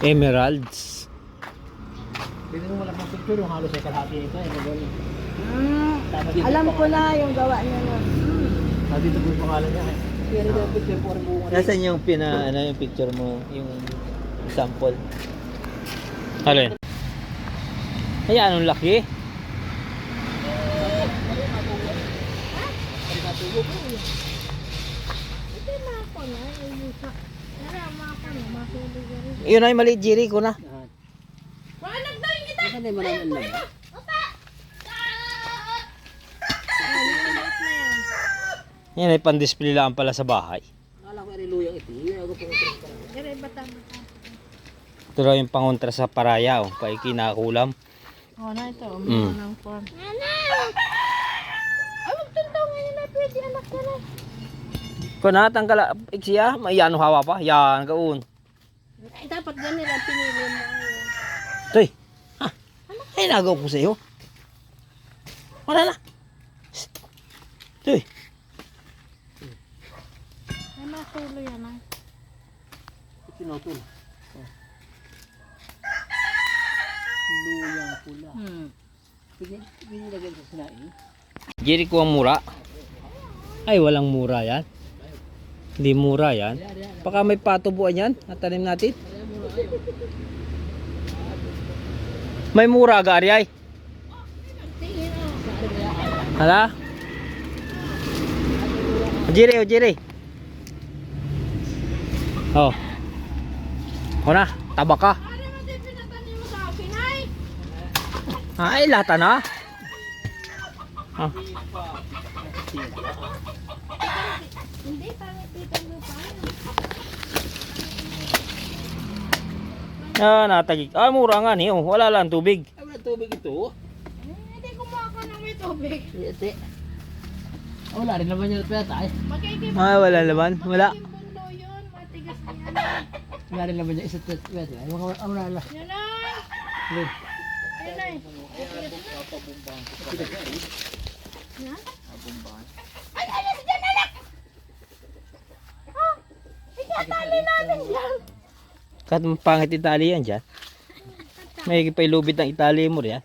Emeralds. Pwede mo malakang picture yung halos ay kalahati nito. Alam ko na yung gawa niya nun. Dito po yung pangalan niya. Pero yung picture po rin buong Nasaan yung yung picture mo, yung sample? Alin? Ay, anong laki? Ito na ako na. Narama ako na. Matulog ka rin. Yun ay maliit, Jiri ko na. Paanag daw yung kita! Ano na yung maraming lang? Yan ay pan-display lang pala sa bahay. Akala ko ay luyang ito. Yung ako po. Pero bata-bata. Ito raw yung pangontra sa paraya, oh. Paikinakulam. Oo na ito. Mm. Ng form. Ay, magtuntaw ngayon na pwede anak ka na. Kung natanggal, iksiya, may ano hawa pa. Yan, kaun. Ay, dapat ganun lang pinili mo. Toy, ha? Ay, nagaw ko sa iyo. Wala na. Toy. Ay, masulo yan ah. Pinotol. Luyang pula. Pinilagay sa sinain. Jiri ko ang mura. Ay, walang mura yan. Hindi mura yan. Baka may patubuan yan. Natanim natin. May mura agari ay. Hala? Jiri, oh Jiri. Oh. O na, taba ka. Ano mo din pinatanim mo sa akin ay? Ay, lata na. Ah. Hindi, pangit-itan mo pa. Ah, natagig. Ah, mura nga ni. Oh. Wala lang tubig. Ay, wala tubig ito. Hindi kumuha ka ng may tubig. Ito. Wala rin naman yung peta eh. Magkikip. Ah, wala naman. Wala. Yung bundo yun, matigas na yan. Wala rin naman yung isa't peta. Ay, wala na. Yan ay. Ayun. Ayun ay. Yan? Ay, ay, nasa dyan anak! Ha? Ikatali natin dyan. Kahit pangit itali yan dyan. May pailubit ng itali mo riyan.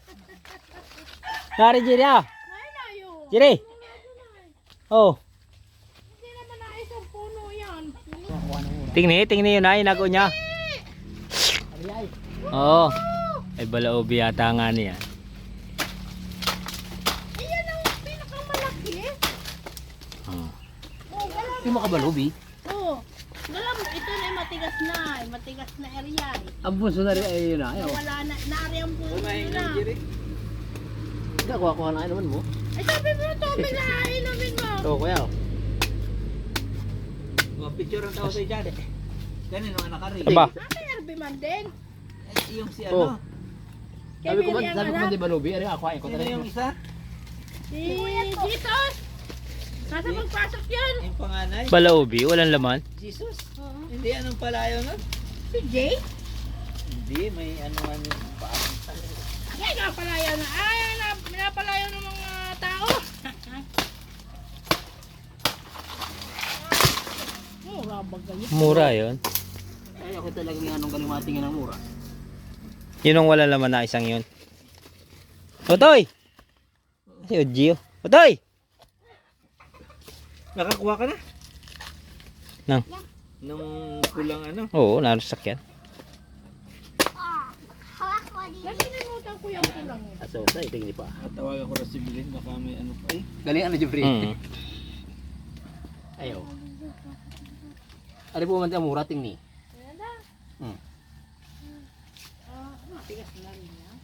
Nari, Jiri ah. Ay, layo. Jiri. Oh. Hindi naman na isang puno yan. Tingni yun ay. Nago niya. Oo. Ay, balaobi yata nga niya. Ayan ang pinakamalaki. Oh. Oh, galam. Yung makabalubi. Oh. Galam, ito na matigas na. Matigas na area. Ang bunso na rin ay yun na. Ayaw. Wala na. Naari ang puno nila. Hindi, kuha na naman mo. Ay, sabi mo yung tubig na inumin mo. Ito, kuya. Mga picture ang tao sa dyan eh. Ganun ang anak ka rin. Aba. Ate Herbie man din. Yung si Oh. ano? Sabi ko Miriam, man anak. di balubi. Ari ako ay ko Sino yung isa? Si Jesus. Nasa magpasok yan. Yung panganay? Balaobi. Walang laman. Jesus? Oo. Hindi, anong palayo nun? Si Jay? Hindi, may ano parang Ay, napalayo na. Ay, napalayo ng mga tao. Mura ba ganyan? Mura yun. Ay, ako talagang yung anong galing matingin ng mura. Yun ang wala laman na isang yun. Otoy! Si Ojio. Otoy! Nakakuha ka na? Nang? Nung kulang ano? Oo, narusak yan. Nakinimutan ko yung kulang eh. Aso, sa iting pa. Tawagan ko na si Bilin, baka may ano pa eh. Galing ano, Jeffrey? Mm. Ayaw. Ari po man ang mura tingni. Ayan na. Hmm. Matigas na rin yan.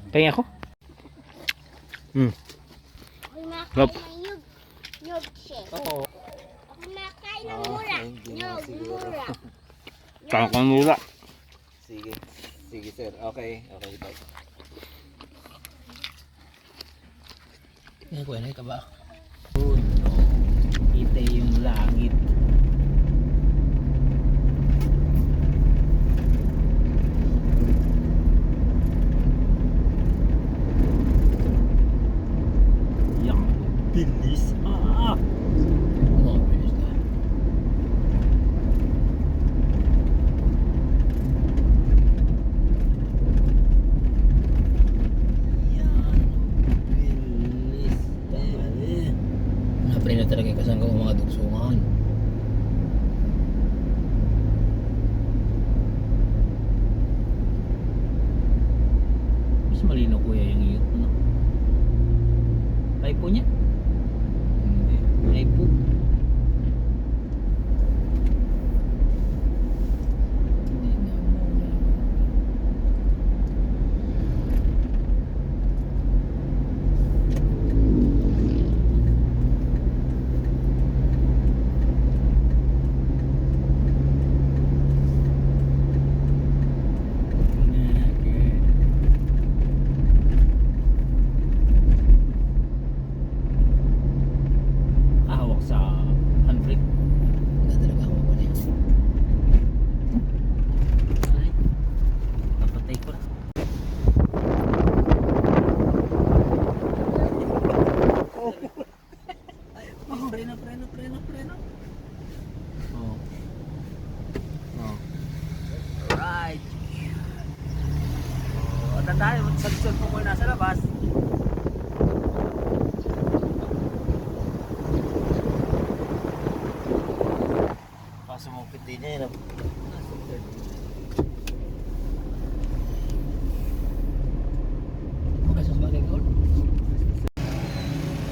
Tingin ako. Hmm. Yup. Oo. Kumakain ng mura. Nyog, mura. Kakang mura. Sige. Sige sir, okay. Okay, bye. Yan ko, ano ka ba? Kita yung langit. Tandaan, sa cellphone ko yung nasa labas. Pasumungkit din niya yun.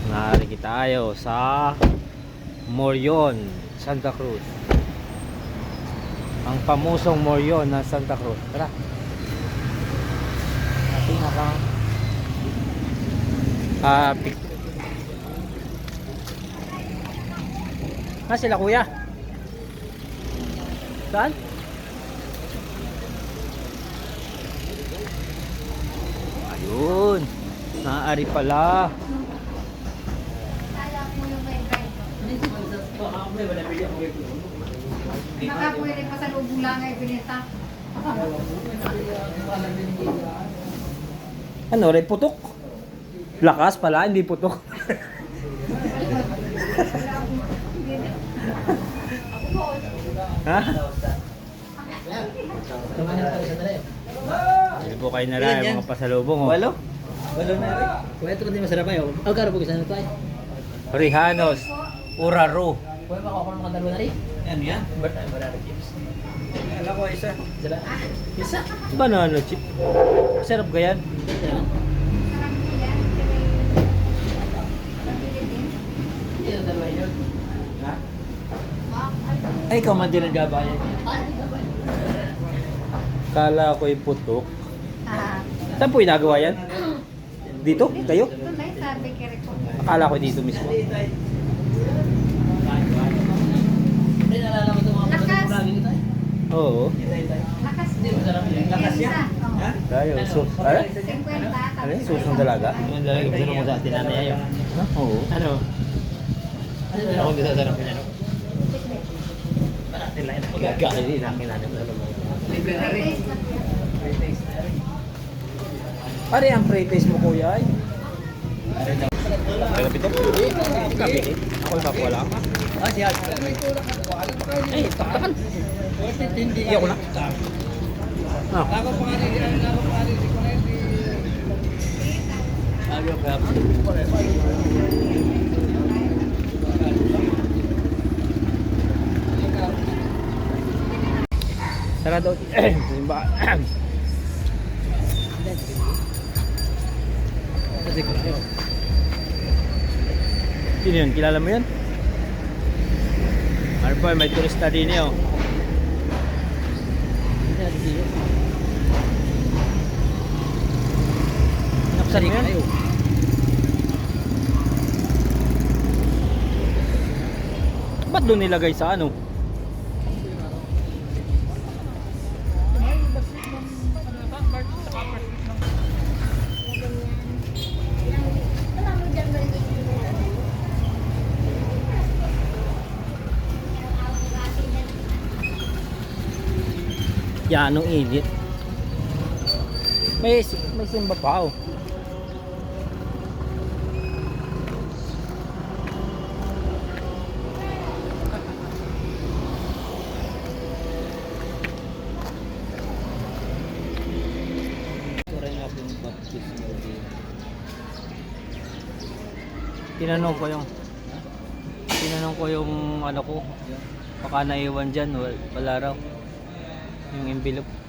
Nariki tayo sa Morion, Santa Cruz. Ang pamusong Morion ng Santa Cruz. Tara. Ating pick. Sila kuya? Saan? Ayun. Naari pala. Kala mo yung may drive. Baka pwede pa sa lubong lang ay pinita. Ano, rin putok? Lakas pala, hindi putok. Ha? Hindi po kayo na lang yung mga pasalubong. Oh. Walo? Walo na rin. Kuya, ito hindi masarap ayo. Ang karo po kasi ano tayo? Rihanos, Uraro. Kuya, baka ako ng mga dalawa na rin. Ano yan? Banana chips. Alam ko isa. Sila. Isa. Banana chip. Sarap ganyan. Yan. Sarap mo yan. Hindi na dalawa yun. Ha? Ay, ikaw man din ang gabayan. Kala ko yung putok. Ah, Saan po inagawa yan? Dito? Kayo? ito na yung sabi kere ko. Akala ko dito mismo. Hindi, nalala mo ito mga Lakas. kapatid mo lagi nito eh. Oo. Lakas. Hindi, masarap yan. Lakas yan? Ha? Tayo. Ano? 50. Ano yun? Susong dalaga? Yung dalaga, gusto mo sa atin na niya yun. Ha? Oo. Ano? Ano na akong bisasarap niya, no? Parating lang yun. Pagkakain din nakin na naman. Libre na rin. Pare, ang pre-taste mo kuya ay? Ay, kapito? Kapito? Ako nakakuwala. Ah, siya. Ay, taktakan. Hindi ako na. Ah. Sabi ko, Sarado. Simba. kasi ko na Sino yun? Kilala mo yun? Ano po, may turista din yun. Nakasali mo yun? Ba't doon nilagay sa ano? Yan, anong init. May simba pa oh. Tinanong ko yung ano ko, baka naiwan dyan, wala raw yung envelope.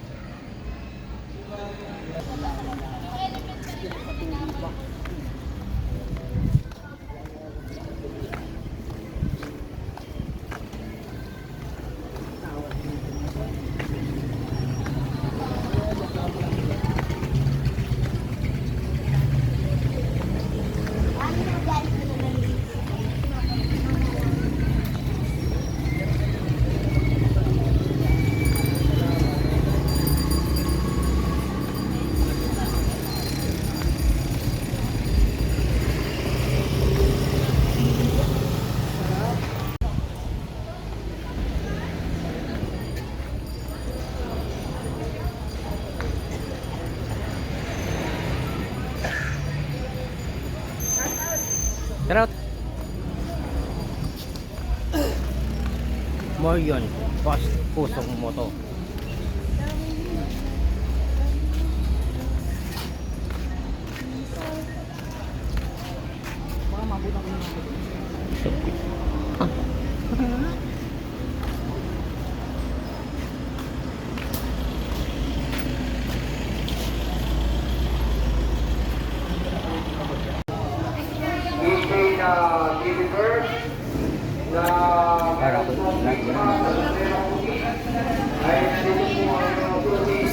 Tara. Morion, pusong moto. Gusto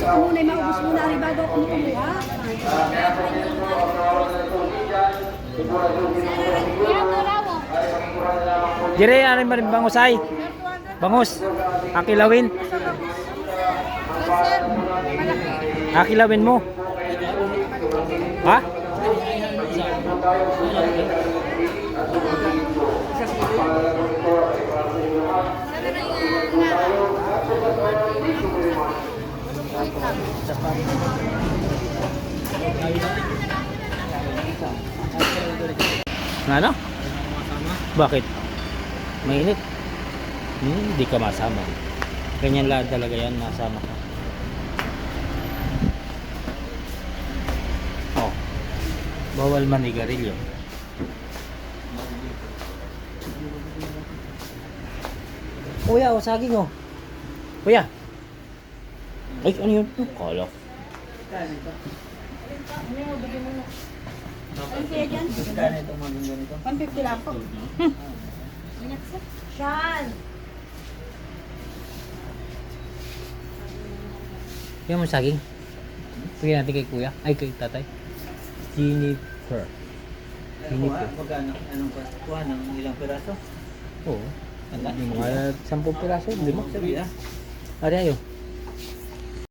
ko muna maubos muna rin bago ako kumuha. Dire, ano yung bangus ay? Bangus. Akilawin. Akilawin mo. Ha? Ano? Bakit? Mainit. Hindi ka masama. Ganyan lang talaga yan, masama ka. Oh. Bawal manigarilyo. Kuya, o saging o. Kuya. Ay, ano yun? Kala. Ano kaya dyan? 150 lang po. Sean! Yan mo saging. Bigyan natin kay kuya. Ay, kay tatay. Jennifer. Jennifer. Magkano? Anong kuha ng ilang piraso? Oo. Mga 10 piraso. 5. Sabi ah. Ari ayo.